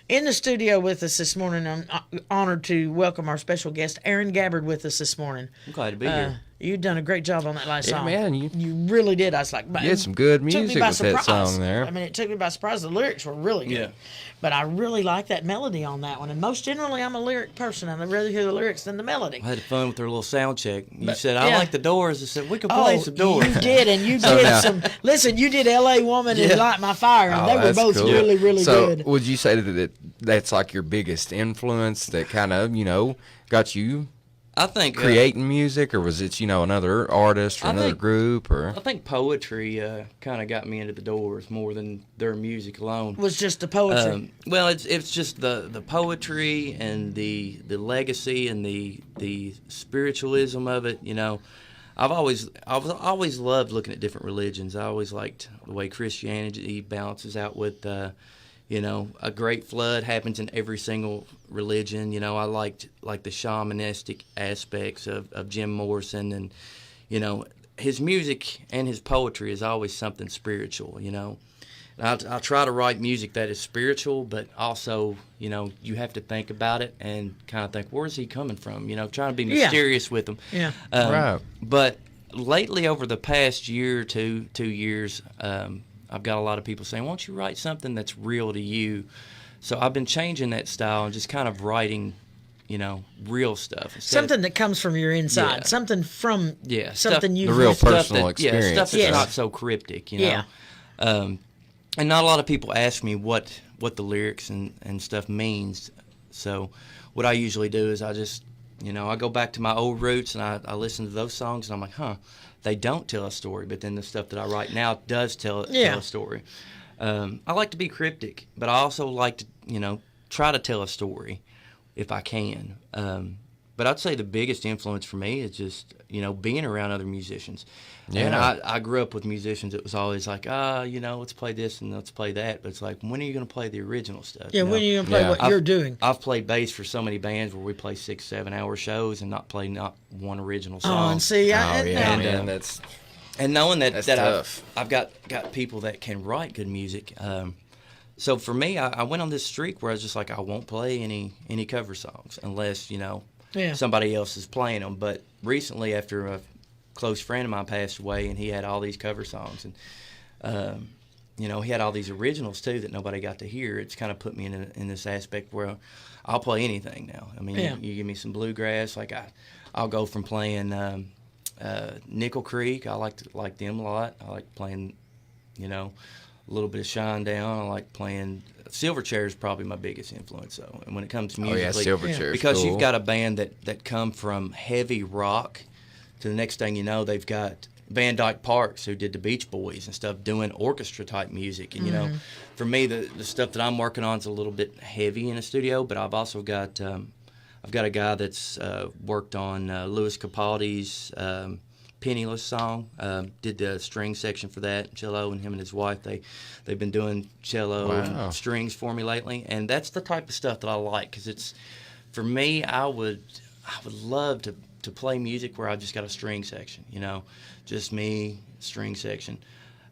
In the studio with us this morning, I'm honored to welcome our special guest, Aaron Gabbard, with us this morning. I'm glad to be here. You've done a great job on that last song. Yeah, man. You really did. I was like, You had some good music with that song there. I mean, it took me by surprise. The lyrics were really good. Yeah. But I really like that melody on that one. And most generally, I'm a lyric person, and I'd rather hear the lyrics than the melody. I had fun with their little sound check. You said, I like the Doors. I said, we can play some Doors. You did, and you did some. Listen, you did L.A. Woman and Light My Fire, and they were both cool. really, really good. So, would you say that that's like your biggest influence that kind of, got you I think creating music, or was it, another artist or another group? Or I think poetry kind of got me into the Doors more than their music alone. Was just the poetry. Well, it's just the poetry and the legacy and the spiritualism of it. I've always loved looking at different religions. I always liked the way Christianity balances out with. A great flood happens in every single religion. I liked the shamanistic aspects of Jim Morrison, and his music and his poetry is always something spiritual. I try to write music that is spiritual, but also you have to think about it and kind of think, where's he coming from? Trying to be mysterious with them. Yeah. Right. But lately, over the past year or 2 years. I've got a lot of people saying, why don't you write something that's real to you? So I've been changing that style and just kind of writing, real stuff. Something that comes from your inside. Yeah. Something from something you the real personal experience. Stuff that's not so cryptic, Yeah. And not a lot of people ask me what the lyrics and stuff means. So what I usually do is I just, I go back to my old roots and I listen to those songs and I'm like, they don't tell a story, but then the stuff that I write now does tell a story. I like to be cryptic, but I also like to, try to tell a story if I can. But I'd say the biggest influence for me is just, being around other musicians. Yeah. And I grew up with musicians. It was always like, let's play this and let's play that. But it's like, when are you going to play the original stuff? Yeah, when are you going to play what you're doing? I've played bass for so many bands where we play 6-7 hour shows and not one original song. Oh, and see, that's and knowing that tough. I've got people that can write good music. So for me, I went on this streak where I was just like, I won't play any cover songs unless somebody else is playing them. But recently, after a close friend of mine passed away, and he had all these cover songs, and he had all these originals too that nobody got to hear. It's kind of put me in this aspect where I'll play anything now. I mean, you give me some bluegrass, like I'll go from playing Nickel Creek. I like them a lot. I like playing, a little bit of Shinedown. I like playing Silverchair is probably my biggest influence, though. And when it comes to musically, Silverchair, because cool. You've got a band that come from heavy rock to the next thing you know, they've got Van Dyke Parks, who did the Beach Boys and stuff, doing orchestra type music. And for me, the stuff that I'm working on is a little bit heavy in the studio, but I've also got a guy that's worked on Louis Capaldi's Penniless song, did the string section for that, cello, and him and his wife, they've been doing cello and strings for me lately, and that's the type of stuff that I like, because it's, for me, I would love to play music where I just got a string section, just me, string section,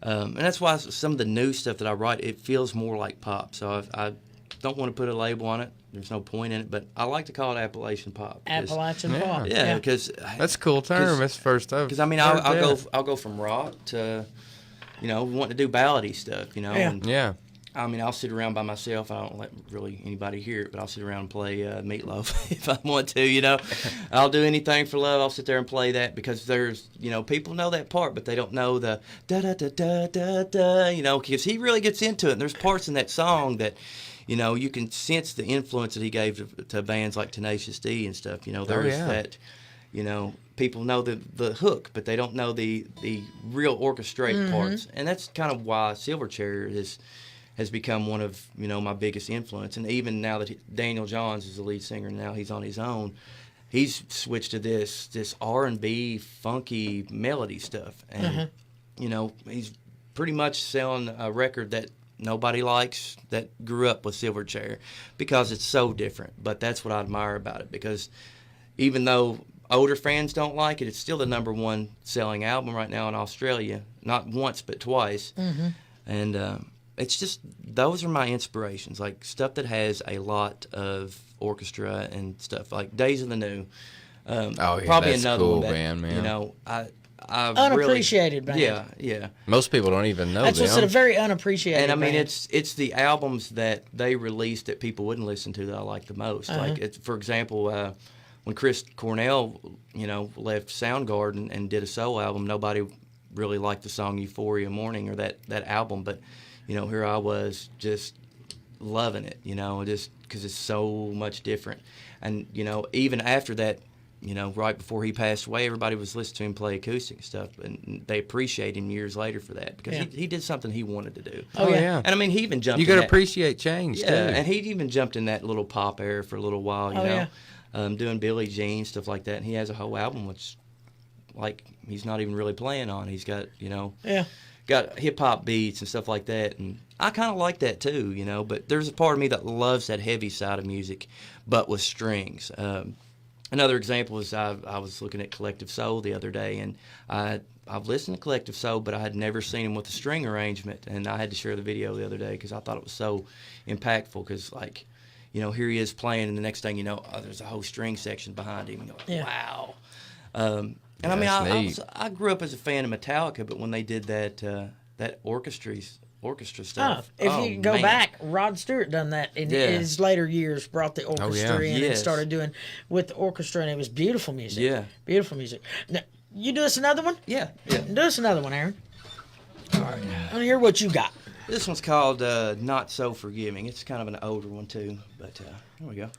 and that's why some of the new stuff that I write, it feels more like pop, so I don't want to put a label on it. There's no point in it, but I like to call it Appalachian pop. Appalachian pop. Yeah, because that's a cool term. That's first of. Because I mean, I'll go from rock to, wanting to do ballady stuff. Yeah. I mean, I'll sit around by myself. I don't let really anybody hear it, but I'll sit around and play Meatloaf if I want to. I'll do anything for love. I'll sit there and play that because there's, people know that part, but they don't know the da da da da da da. Because he really gets into it. And there's parts in that song that. You can sense the influence that he gave to bands like Tenacious D and stuff. There's that, people know the hook, but they don't know the real orchestrated parts. And that's kind of why Silverchair has become one of, my biggest influence. And even now that Daniel Johns is the lead singer, now he's on his own, he's switched to this R&B funky melody stuff. And, he's pretty much selling a record that nobody likes that grew up with Silverchair because it's so different. But that's what I admire about it, because even though older fans don't like it, it's still the #1 selling album right now in Australia, not once but twice. And it's just those are my inspirations, like stuff that has a lot of orchestra and stuff, like Days of the New. Probably that's another cool, one that, man. you know, I've Unappreciated really, band. Yeah. Most people don't even know That's them. what's a very unappreciated. And I mean, band. it's the albums that they released that people wouldn't listen to that I like the most. Like, for example, when Chris Cornell, you know, left Soundgarden and did a solo album, nobody really liked the song Euphoria Morning or that album. But, you know, here I was just loving it, you know, just because it's so much different. And, you know, even after that, you know, right before he passed away, everybody was listening to him play acoustic stuff, and they appreciate him years later for that because he did something he wanted to do. Oh, yeah. And I mean, he even jumped. You got to appreciate change, too. And he even jumped in that little pop era for a little while, you know, doing Billie Jean, stuff like that. And he has a whole album which, like, he's not even really playing on. He's got, you know, got hip hop beats and stuff like that, and I kind of like that too, you know. But there's a part of me that loves that heavy side of music, but with strings. Another example is I was looking at Collective Soul the other day, and I've listened to Collective Soul, but I had never seen him with a string arrangement, and I had to share the video the other day because I thought it was so impactful. Because, like, you know, here he is playing, and the next thing you know, there's a whole string section behind him. And you're like, wow. And I mean, I grew up as a fan of Metallica, but when they did that orchestra stuff. If you go back, Rod Stewart done that in his later years, brought the orchestra in and started doing with the orchestra, and it was beautiful music. Yeah. Beautiful music. Now, you do us another one? Yeah. Do us another one, Aaron. All right. I want to hear what you got. This one's called Not So Forgiving. It's kind of an older one, too, but here we go.